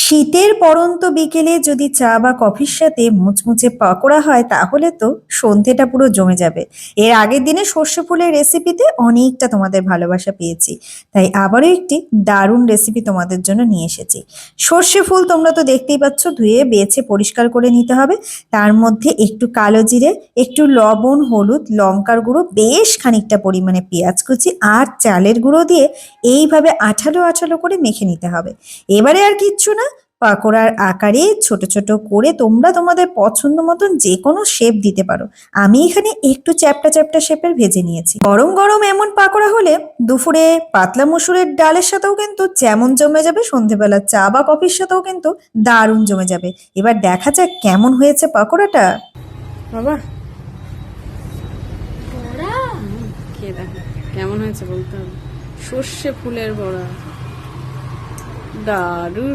শীতের পড়ন্ত বিকেলে যদি চা বা কফির সাথে মুচমুচে পাকোড়া হয় তাহলে তো সন্ধেটা পুরো জমে যাবে। এর আগের দিনে সর্ষে ফুলের রেসিপিতে অনেকটা তোমাদের ভালোবাসা পেয়েছি, তাই আবারও একটি দারুণ রেসিপি তোমাদের জন্য নিয়ে এসেছি। সর্ষে ফুল তোমরা তো দেখতেই পাচ্ছ, ধুয়ে বেছে পরিষ্কার করে নিতে হবে। তার মধ্যে একটু কালো জিরে, একটু লবণ, হলুদ, লঙ্কার গুঁড়ো, বেশ খানিকটা পরিমাণে পেঁয়াজ কুচি আর চালের গুঁড়ো দিয়ে এইভাবে আঠালো আঠালো করে মেখে নিতে হবে। এবারে আর কিচ্ছু না, পাকোড়ার আকারে ছোট ছোট করে তোমরা তোমাদের পছন্দ মতন যে কোনো শেপ দিতে পারো। আমি এখানে একটু চ্যাপ্টা চ্যাপ্টা শেপের ভেজে নিয়েছি। গরম গরম এমন পাকোড়া হলে দুপুরে পাতলা মসুরের ডালের সাথেও কিন্তু যেমন জমে যাবে, সন্ধেবেলা চা বা কফির সাথেও কিন্তু দারুণ জমে যাবে। এবার দেখা যাক কেমন হয়েছে পাকোড়াটা। বাবা খেয়ে দেখো কেমন হয়েছে বলতে হবে। সর্ষে ফুলের বড়া দারুণ।